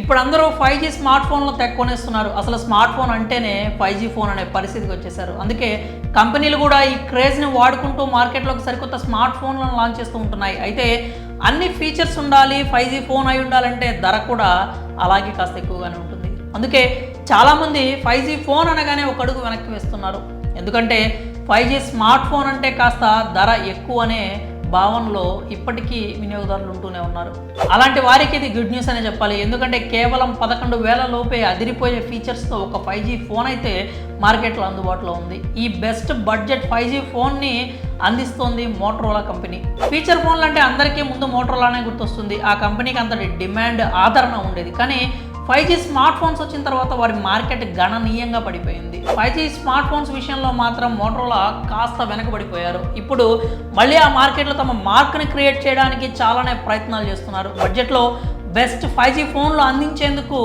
ఇప్పుడు అందరూ 5G smart ఫోన్లు కొనేస్తున్నారు. అసలు స్మార్ట్ ఫోన్ అంటేనే 5G ఫోన్ అనే పరిస్థితికి వచ్చేసారు. అందుకే కంపెనీలు కూడా ఈ క్రేజ్ని వాడుకుంటూ మార్కెట్లోకి సరికొత్త స్మార్ట్ ఫోన్లను లాంచ్ చేస్తూ ఉంటున్నాయి. అయితే అన్ని ఫీచర్స్ ఉండాలి, 5G ఫోన్ అయి ఉండాలంటే ధర కూడా అలాగే కాస్త ఎక్కువగానే ఉంటుంది. అందుకే చాలామంది 5G ఫోన్ అనగానే ఒక అడుగు వెనక్కి వేస్తున్నారు. ఎందుకంటే 5G స్మార్ట్ ఫోన్ అంటే కాస్త ధర ఎక్కువనే భావనలో ఇప్పటికీ వినియోగదారులు ఉంటూనే ఉన్నారు. అలాంటి వారికి ఇది గుడ్ న్యూస్ అనే చెప్పాలి. ఎందుకంటే కేవలం 11,000 లోపే అదిరిపోయే ఫీచర్స్తో ఒక 5G ఫోన్ అయితే మార్కెట్లో అందుబాటులో ఉంది. ఈ బెస్ట్ బడ్జెట్ 5G ఫోన్ని అందిస్తోంది మోటరోలా కంపెనీ. ఫీచర్ ఫోన్లు అంటే అందరికీ ముందు మోటరోలానే గుర్తొస్తుంది. ఆ కంపెనీకి అంతటి డిమాండ్, ఆదరణ ఉండేది. కానీ 5G స్మార్ట్ ఫోన్స్ వచ్చిన తర్వాత వారి మార్కెట్ గణనీయంగా పడిపోయింది. 5G స్మార్ట్ ఫోన్స్ విషయంలో మాత్రం మోటరోలా కాస్త వెనకబడిపోయారు. ఇప్పుడు మళ్ళీ ఆ మార్కెట్లో తమ మార్క్ని క్రియేట్ చేయడానికి చాలానే ప్రయత్నాలు చేస్తున్నారు. బడ్జెట్లో బెస్ట్ 5G ఫోన్లు అందించేందుకు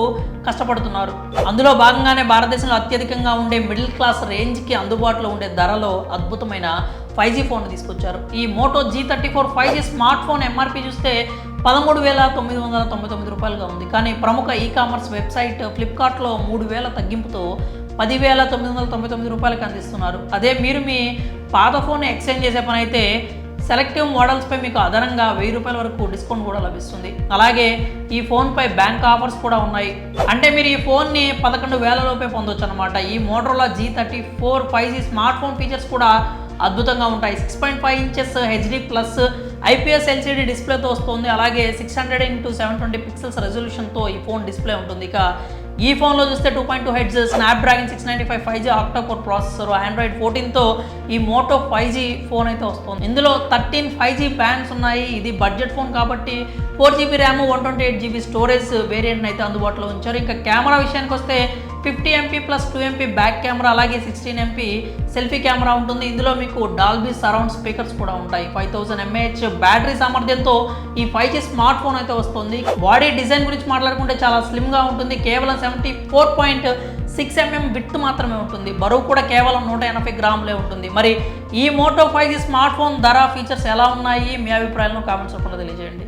కష్టపడుతున్నారు. అందులో భాగంగానే భారతదేశంలో అత్యధికంగా ఉండే మిడిల్ క్లాస్ రేంజ్కి అందుబాటులో ఉండే ధరలో అద్భుతమైన 5G ఫోన్ తీసుకొచ్చారు. ఈ Moto G34 5G smart phone MRP చూస్తే 13,999 రూపాయలుగా ఉంది. కానీ ప్రముఖ ఈ-కామర్స్ వెబ్సైట్ ఫ్లిప్కార్ట్లో 3,000 తగ్గింపుతో 10,999 రూపాయలకి అందిస్తున్నారు. అదే మీరు మీ పాత ఫోన్ ఎక్స్చేంజ్ చేసే పని అయితే సెలెక్టివ్ మోడల్స్పై మీకు అదనంగా 1,000 రూపాయల వరకు డిస్కౌంట్ కూడా లభిస్తుంది. అలాగే ఈ ఫోన్పై బ్యాంక్ ఆఫర్స్ కూడా ఉన్నాయి. అంటే మీరు ఈ ఫోన్ని 11,000 లోపే పొందొచ్చు అనమాట. ఈ Motorola G34 5G smart phone features కూడా అద్భుతంగా ఉంటాయి. 6.5 inches HD plus IPS LCD డిస్ప్లేతో వస్తుంది. అలాగే 600x720 పిక్సెల్స్ రెజల్యూషన్తో ఈ ఫోన్ డిస్ప్లే ఉంటుంది. ఇక ఈ ఫోన్లో చూస్తే 2.2 heads Snapdragon 695 5G octa-core processor, Android 14తో ఈ మోటో 5G ఫోన్ అయితే వస్తుంది. ఇందులో 13 5G బ్యాండ్స్ ఉన్నాయి. ఇది బడ్జెట్ ఫోన్ కాబట్టి 4GB ర్యామ్ 128GB స్టోరేజ్ వేరియంట్ని అయితే అందుబాటులో ఉంచారు. ఇంకా కెమెరా విషయానికి వస్తే 50MP plus 2MP back camera, అలాగే 16MP సెల్ఫీ కెమెరా ఉంటుంది. ఇందులో మీకు డాల్బీ సరౌండ్ స్పీకర్స్ కూడా ఉంటాయి. 5000 mAh బ్యాటరీ సామర్థ్యంతో ఈ 5G స్మార్ట్ ఫోన్ అయితే వస్తుంది. బాడీ డిజైన్ గురించి మాట్లాడుకుంటే చాలా స్లిమ్గా ఉంటుంది. కేవలం 74.6 mm విడ్త్ మాత్రమే ఉంటుంది. బరువు కూడా కేవలం 180 గ్రాములే ఉంటుంది. మరి ఈ మోటో 5G స్మార్ట్ ఫోన్ ధర, ఫీచర్స్ ఎలా ఉన్నాయి, మీ అభిప్రాయాలను కామెంట్స్ రూపంలో తెలియజేయండి.